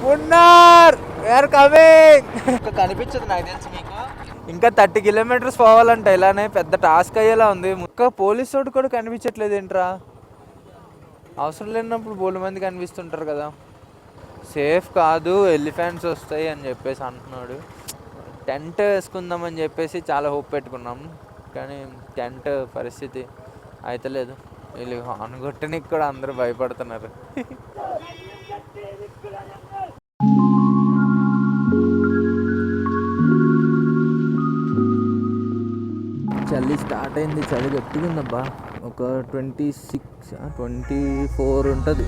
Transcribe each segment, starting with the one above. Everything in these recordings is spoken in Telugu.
Munnar wear coming. కనిపించదు నాకు తెలిసి మీకు. ఇంకా 30 కిలోమీటర్స్ పోవాలంట. ఇలానే పెద్ద టాస్క్ అయ్యేలా ఉంది. ఇంకా పోలీసు వాడు కూడా కనిపించట్లేదు ఏంట్రా. అవసరం లేనప్పుడు బోలు మంది కనిపిస్తుంటారు కదా. సేఫ్ కాదు, ఎలిఫెంట్స్ వస్తాయి అని చెప్పేసి అంటున్నాడు. టెంట్ వేసుకుందామని చెప్పేసి చాలా హోప్ పెట్టుకున్నాం, కానీ టెంట్ పరిస్థితి అయితే లేదు. వీళ్ళు అనుగొట్టనికి కూడా అందరూ భయపడుతున్నారు. చలి స్టార్ట్ అయింది. చలి గట్టిగా ఉందబ్బా. ఒక 24 ఉంటుంది.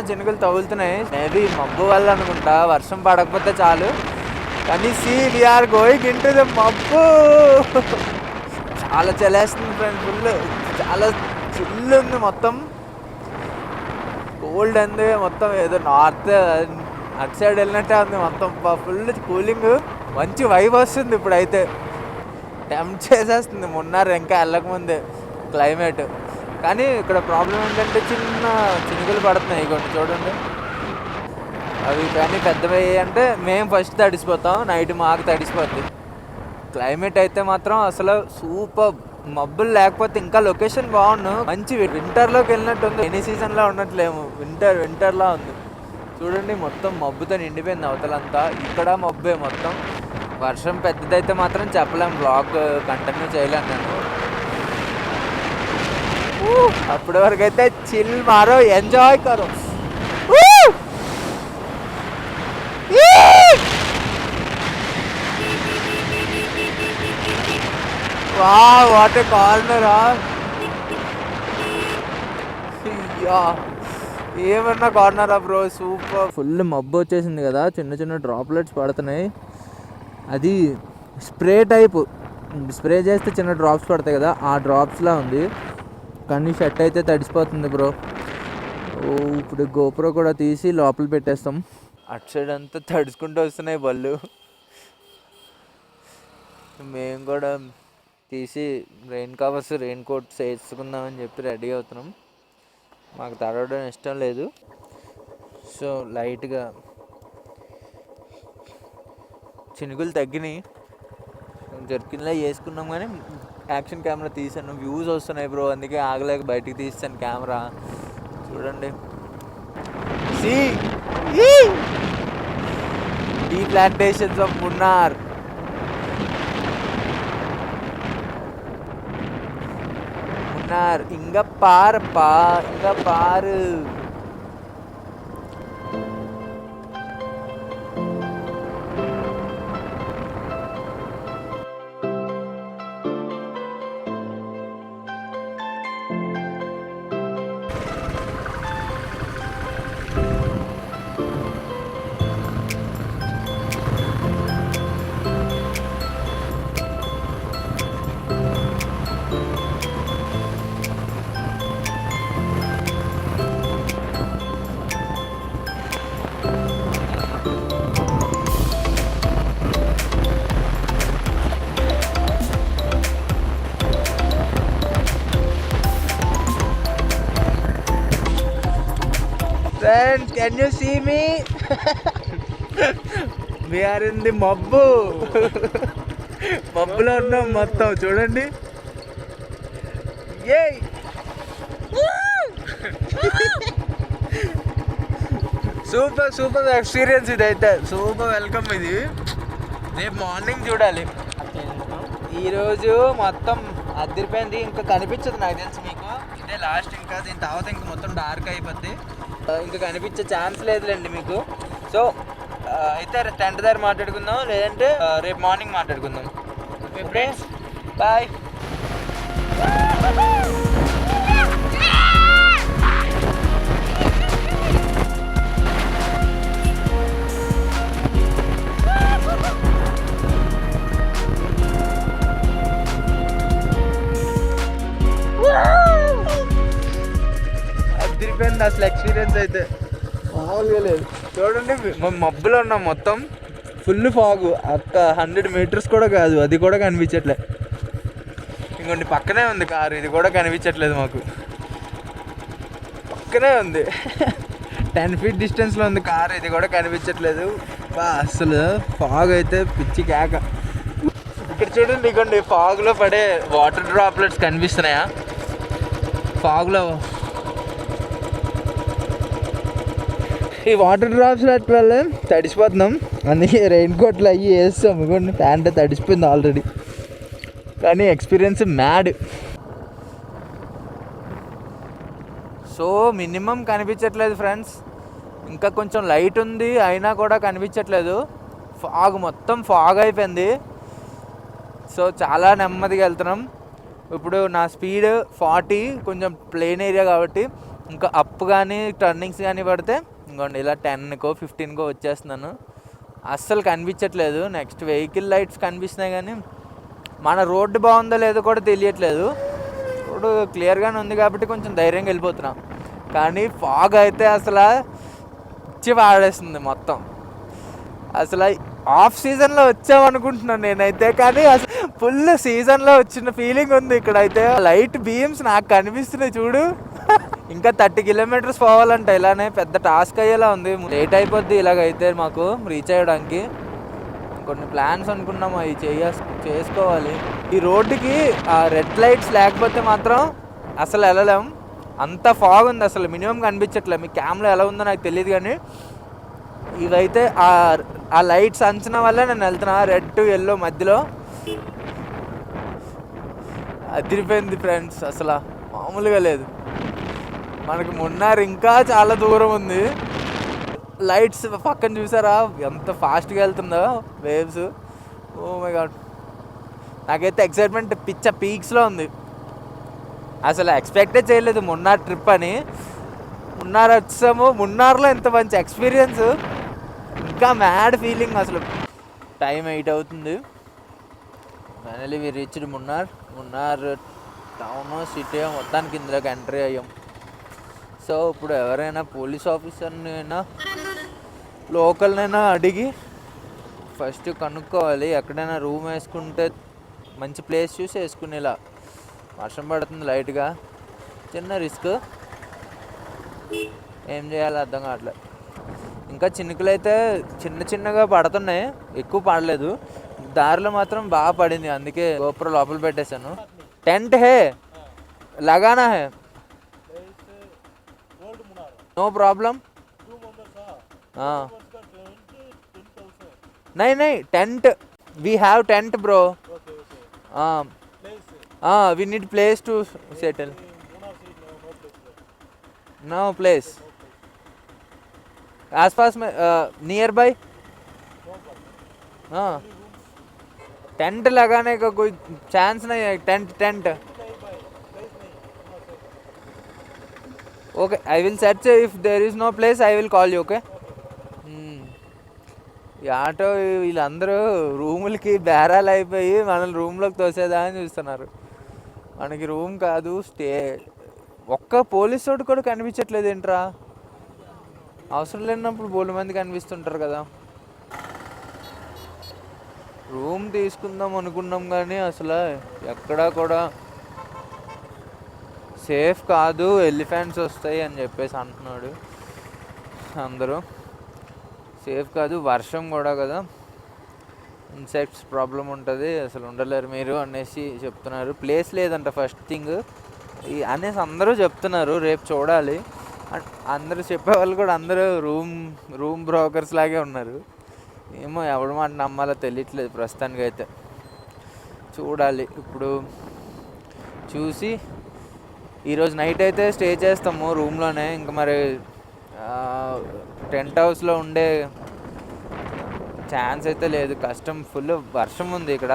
చినుకులు తగులుతున్నాయి. మేబీ మబ్బు వల్ల అనుకుంటా, వర్షం పడకపోతే చాలు. కానీ వీఆర్ గోయింగ్ ఇంటూ ద మబ్బు. చాలా చలేస్తుంది ఫ్రెండ్. ఫుల్ చాలా చిల్లు ఉంది మొత్తం. కోల్డ్ ఉంది మొత్తం. ఏదో నార్త్ అటు సైడ్ వెళ్ళినట్టే ఉంది మొత్తం. ఫుల్ కూలింగ్, మంచి వైబ్ వస్తుంది ఇప్పుడైతే. టెంప్ట్ చేసేస్తుంది మున్నార్ ఇంకా వెళ్ళకముందే క్లైమేట్. కానీ ఇక్కడ ప్రాబ్లం ఏంటంటే చిన్న చినుకులు పడుతున్నాయి. కొన్ని చూడండి, అవి కానీ పెద్దవి అంటే మేము ఫస్ట్ తడిసిపోతాం. నైట్ మాకు తడిసిపోద్ది. క్లైమేట్ అయితే మాత్రం అసలు సూపర్. మబ్బులు లేకపోతే ఇంకా లొకేషన్ బాగుండు. మంచి వింటర్లోకి వెళ్ళినట్టు ఉంది. ఎనీ సీజన్లో ఉన్నట్లేము, వింటర్లా ఉంది. చూడండి మొత్తం మబ్బుతో నిండిపోయింది అవతలంతా. ఇక్కడ మబ్బే మొత్తం. వర్షం పెద్దదైతే మాత్రం చెప్పలేము. బ్లాగ్ కంటిన్యూ చేయలేను నేను. అప్పటి వరకు అయితే చిల్ మారో, ఎంజాయ్ కరో. Wow, what a corner. ఏమన్నా కార్నరా బ్రో, సూపర్. ఫుల్ మబ్బు వచ్చేసింది కదా, చిన్న చిన్న డ్రాప్లెట్స్ పడుతున్నాయి. అది స్ప్రే టైపు. స్ప్రే చేస్తే చిన్న డ్రాప్స్ పడతాయి కదా, ఆ డ్రాప్స్లా ఉంది. కానీ షర్ట్ అయితే తడిసిపోతుంది బ్రో. ఇప్పుడు గోప్రో కూడా తీసి లోపల పెట్టేస్తాం. అటు సైడ్ అంతా తడుచుకుంటూ వస్తున్నాయి బళ్ళు. మేము కూడా తీసి రెయిన్ కవర్స్, రెయిన్ కోట్స్ వేసుకుందామని చెప్పి రెడీ అవుతున్నాం. మాకు తడవడం ఇష్టం లేదు. సో లైట్గా చినుకులు తగ్గినాయి. జర్కిన్లా వేసుకున్నాం కానీ యాక్షన్ కెమెరా తీసాను. వ్యూస్ వస్తున్నాయి బ్రో, అందుకే ఆగలేక బయటికి తీస్తాను కెమెరా. చూడండి, tea plantations of Munnar. Munnar ఇంగ పారప్పా, ఇంగ పారు. Friends, can you see me? We are in the మబ్బు. మబ్బులో ఉన్నాం మొత్తం. చూడండి, సూపర్ ఎక్స్పీరియన్స్ ఇదైతే. సూపర్ వెల్కమ్ ఇది. రేపు మార్నింగ్ చూడాలి. ఈరోజు మొత్తం అదిరిపోయింది. ఇంకా కనిపించదు నాకు తెలిసి మీకు. ఇదే లాస్ట్. ఇంకా దీని తర్వాత ఇంకా మొత్తం డార్క్ అయిపోద్ది. ఇంకా కనిపించే ఛాన్స్ లేదులేండి మీకు. సో అయితే టెంట్ దగ్గర మాట్లాడుకుందాం, లేదంటే రేపు మార్నింగ్ మాట్లాడుకుందాం. Okay bye. అదిరిపోయింది అసలు ఎక్స్పీరియన్స్ అయితే మామూలుగా లేదు. చూడండి మేము మబ్బులో ఉన్నాం, మొత్తం ఫుల్ ఫాగు. 100 మీటర్స్ కూడా కాదు, అది కూడా కనిపించట్లే. ఇంకొండి పక్కనే ఉంది కారు, ఇది కూడా కనిపించట్లేదు మాకు. పక్కనే ఉంది 10 feet డిస్టెన్స్లో ఉంది కారు, ఇది కూడా కనిపించట్లేదు. బా అసలు ఫాగ్ అయితే పిచ్చి కేక. ఇక్కడ చూడండి, ఇగోండి ఫాగ్లో పడే వాటర్ డ్రాప్లెట్స్ కనిపిస్తున్నాయా? ఫాగ్లో ఈ వాటర్ డ్రాప్స్ వల్ల తడిసిపోతున్నాం, అందుకే రెయిన్ కోట్లు అవి వేస్తాం. ఇగోండి ప్యాంట్ తడిసిపోయింది ఆల్రెడీ, కానీ ఎక్స్పీరియన్స్ మ్యాడ్. సో మినిమం కనిపించట్లేదు ఫ్రెండ్స్, ఇంకా కొంచెం లైట్ ఉంది అయినా కూడా కనిపించట్లేదు. ఫాగ్ మొత్తం ఫాగ్ అయిపోయింది. సో చాలా నెమ్మదిగా వెళ్తున్నాం. ఇప్పుడు నా స్పీడ్ 40, కొంచెం ప్లేన్ ఏరియా కాబట్టి ఇంకా అప్ కానీ టర్నింగ్స్ కానీ పడితే ఇంకోండి ఇలా 10కో 15కో వచ్చేస్తున్నాను. అస్సలు కనిపించట్లేదు. నెక్స్ట్ వెహికల్ లైట్స్ కనిపిస్తున్నాయి కానీ మన రోడ్డు బాగుందో లేదో కూడా తెలియట్లేదు. రోడ్డు క్లియర్గానే ఉంది కాబట్టి కొంచెం ధైర్యంగా వెళ్ళిపోతున్నాం. కానీ ఫాగ్ అయితే అసలు ఇచ్చి వాడేస్తుంది మొత్తం. అసలు ఆఫ్ సీజన్లో వచ్చామనుకుంటున్నాను నేనైతే, కానీ అసలు ఫుల్ సీజన్లో వచ్చిన ఫీలింగ్ ఉంది. ఇక్కడైతే లైట్ బీమ్స్ నాకు కనిపిస్తున్నాయి చూడు. ఇంకా 30 kilometers పోవాలంట. ఇలానే పెద్ద టాస్క్ అయ్యేలా ఉంది. లేట్ అయిపోద్ది ఇలాగైతే మాకు రీచ్ అయ్యడానికి. కొన్ని ప్లాన్స్ అనుకున్నాము, అవి చేసుకోవాలి. ఈ రోడ్డుకి రెడ్ లైట్స్ లేకపోతే మాత్రం అసలు వెళ్ళలేం, అంత ఫాగ్ ఉంది. అసలు మినిమం కనిపించట్లేదు. మీ క్యామ్లో ఎలా ఉందో నాకు తెలియదు, కానీ ఇవైతే ఆ లైట్స్ అంచనా వల్ల నేను వెళ్తున్నా. రెడ్ టు ఎల్లో మధ్యలో అదిరిపోయింది ఫ్రెండ్స్, అసలు మామూలుగా లేదు. మనకి మున్నార్ ఇంకా చాలా దూరం ఉంది. లైట్స్ పక్కన చూసారా ఎంత ఫాస్ట్గా వెళ్తుందో వేవ్స్. ఓ మై గాడ్, నాకైతే ఎక్సైట్మెంట్ పిచ్చ పీక్స్లో ఉంది. అసలు ఎక్స్పెక్టే చేయలేదు మున్నార్ ట్రిప్ అని. మున్నార్ వచ్చాము, మున్నార్లో ఎంత మంచి ఎక్స్పీరియన్స్, ఇంకా మ్యాడ్ ఫీలింగ్. అసలు టైం 8 అవుతుంది. Finally we reached Munnar town city మొత్తానికి ఇందులోకి ఎంట్రీ అయ్యాం. సో ఇప్పుడు ఎవరైనా పోలీస్ ఆఫీసర్ని అయినా లోకల్నైనా అడిగి ఫస్ట్ కనుక్కోవాలి, ఎక్కడైనా రూమ్ వేసుకుంటే మంచి ప్లేస్ చూసి వేసుకునేలా. వర్షం పడుతుంది లైట్గా, చిన్న రిస్క్, ఏం చేయాలో అర్థం కావట్లేదు. ఇంకా చినుకులు అయితే చిన్నగా పడుతున్నాయి, ఎక్కువ పడలేదు. దారిలో మాత్రం బాగా పడింది, అందుకే గోపురం లోపల పెట్టేశాను. టెంట్ హే लगाना है, नो प्रॉब्लम. हाँ नहीं tent, we have tent bro. हाँ we need place to settle. No place आसपास में नियर बाय. हाँ टेंट लगाने का कोई चांस नहीं है. Tent okay, I will search. If there is no place I will call you. Okay. ఈ ఆటో వీళ్ళందరూ రూములకి బేరాలు అయిపోయి మనల్ని రూమ్లోకి తోసేదా అని చూస్తున్నారు. మనకి రూమ్ కాదు, స్టే. ఒక్క పోలీస్ తోటి కూడా కనిపించట్లేదు ఏంట్రా? అవసరం లేనప్పుడు బోలు మంది కనిపిస్తుంటారు కదా. రూమ్ తీసుకుందాం అనుకున్నాం కానీ అసలు ఎక్కడా కూడా సేఫ్ కాదు, ఎలిఫెంట్స్ వస్తాయి అని చెప్పేసి అంటున్నాడు అందరూ. సేఫ్ కాదు, వర్షం కూడా కదా, ఇన్సెక్ట్స్ ప్రాబ్లం ఉంటుంది, అసలు ఉండలేరు మీరు అనేసి చెప్తున్నారు. ప్లేస్ లేదంట ఫస్ట్ థింగ్ అనేసి అందరూ చెప్తున్నారు. రేపు చూడాలి. అందరూ చెప్పేవాళ్ళు కూడా అందరూ రూమ్ బ్రోకర్స్ లాగే ఉన్నారు. ఏమో ఎవరి మాట నమ్మాలో తెలియట్లేదు ప్రస్తుతానికైతే. చూడాలి, ఇప్పుడు చూసి ఈరోజు నైట్ అయితే స్టే చేస్తాము రూమ్లోనే. ఇంకా మరి టెంట్ హౌస్లో ఉండే ఛాన్స్ అయితే లేదు, కష్టం. ఫుల్ వర్షం ఉంది ఇక్కడ.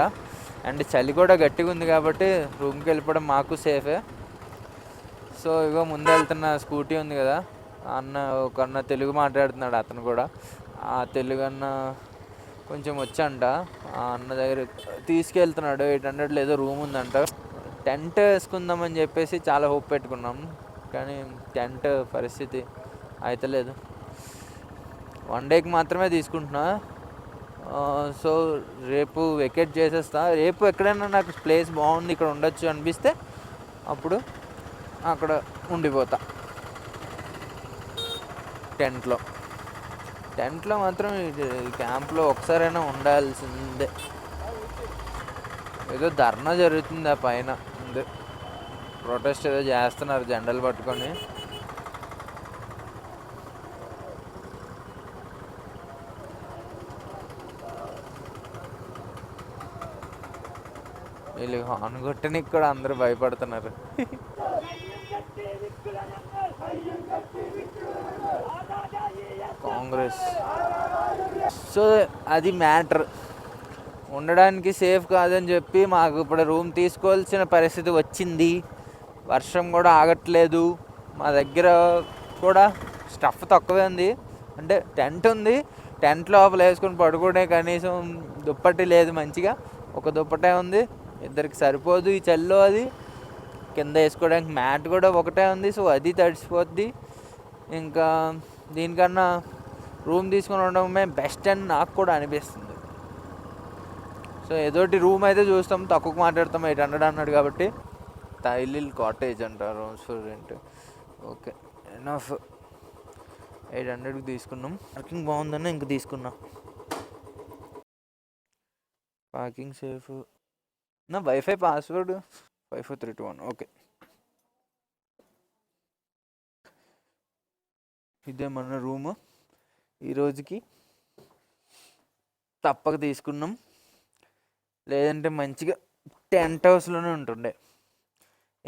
అండ్ చలి కూడా గట్టిగా ఉంది కాబట్టి రూమ్కి వెళ్ళిపోవడం మాకు సేఫే. సో ఇగో ముందు వెళ్తున్న స్కూటీ ఉంది కదా, ఒక అన్న తెలుగు మాట్లాడుతున్నాడు. అతను కూడా ఆ తెలుగు అన్న కొంచెం వచ్చంట. ఆ అన్న దగ్గర తీసుకెళ్తున్నాడు. 800 ఏదో రూమ్ ఉందంట. టెంట్ వేసుకుందామని చెప్పేసి చాలా హోప్ పెట్టుకున్నాం, కానీ టెంట్ పరిస్థితి అయితే లేదు. 1 డేకి మాత్రమే తీసుకుంటున్నా. సో రేపు వెకేట్ చేసేస్తా. రేపు ఎక్కడైనా నాకు ప్లేస్ బాగుంది, ఇక్కడ ఉండొచ్చు అనిపిస్తే అప్పుడు అక్కడ ఉండిపోతా. టెంట్లో మాత్రం క్యాంప్లో ఒకసారైనా ఉండాల్సిందే. ఏదో ధర్నా జరుగుతుంది ఆ పైన ఉంది, ప్రొటెస్ట్ ఏదో చేస్తున్నారు జెండాలు పట్టుకొని. వీళ్ళు హార్న్ కొట్టడానికి కూడా అందరూ భయపడుతున్నారు. కాంగ్రెస్. సో అది మ్యాటర్. ఉండడానికి సేఫ్ కాదని చెప్పి మాకు ఇప్పుడు రూమ్ తీసుకోవాల్సిన పరిస్థితి వచ్చింది. వర్షం కూడా ఆగట్లేదు. మా దగ్గర కూడా స్టఫ్ తక్కువే ఉంది. అంటే టెంట్ ఉంది, టెంట్ లోపల వేసుకొని పడుకునే కనీసం దుప్పటి లేదు. మంచిగా ఒక దుప్పటే ఉంది, ఇద్దరికి సరిపోదు ఈ చలిలో. అది కింద వేసుకోవడానికి మ్యాట్ కూడా ఒకటే ఉంది, సో అది తడిసిపోద్ది. ఇంకా దీనికన్నా రూమ్ తీసుకొని ఉండడమే బెస్ట్ అని నాకు కూడా అనిపిస్తుంది. సో ఏదోటి రూమ్ అయితే చూస్తాం, తక్కువకు మాట్లాడతాం. 800 అన్నాడు కాబట్టి. తైలిల్ కాటేజ్ అంటారు ఫర్ రెంట్. Okay, enough. 800కి తీసుకున్నాం. పార్కింగ్ బాగుందని ఇంక తీసుకున్నా. Parking safe. నా వైఫై పాస్వర్డ్ 54321. ఓకే, ఇదే మన రూము. ఈరోజుకి తప్పక తీసుకున్నాం, లేదంటే మంచిగా టెంట్ హౌస్లోనే ఉంటుండే.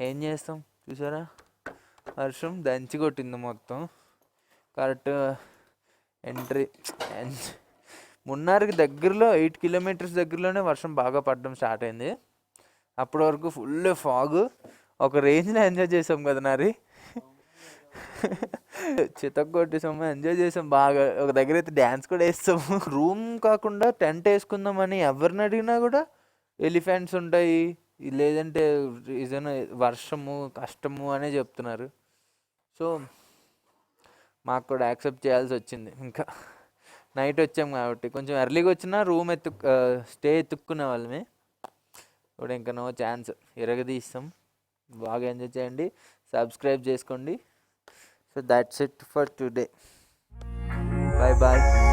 ఏం చేస్తాం, చూసారా వర్షం దంచి కొట్టింది మొత్తం. కరెక్ట్ ఎంట్రీ మున్నార్కి దగ్గరలో 8 కిలోమీటర్స్ దగ్గరలోనే వర్షం బాగా పడడం స్టార్ట్ అయింది. అప్పటి వరకు ఫుల్ ఫాగ్. ఒక రేంజ్లో ఎంజాయ్ చేసాం కదా నారి. చితక్ కొట్టేసాము, ఎంజాయ్ చేసాం బాగా. ఒక దగ్గర అయితే డ్యాన్స్ కూడా వేస్తాము. రూమ్ కాకుండా టెంట్ వేసుకుందామని ఎవరిని అడిగినా కూడా ఎలిఫెంట్స్ ఉంటాయి, లేదంటే రీజన్ వర్షము కష్టము అనే చెప్తున్నారు. సో మాకు కూడా యాక్సెప్ట్ చేయాల్సి వచ్చింది. ఇంకా నైట్ వచ్చాం కాబట్టి కొంచెం ఎర్లీగా వచ్చినా రూమ్ స్టే ఎత్తుక్కునే వాళ్ళమే. ఇప్పుడు ఇంకా నో ఛాన్స్, ఇరగదీస్తాం. బాగా ఎంజాయ్ చేయండి, సబ్స్క్రైబ్ చేసుకోండి. So that's it for today. Bye bye.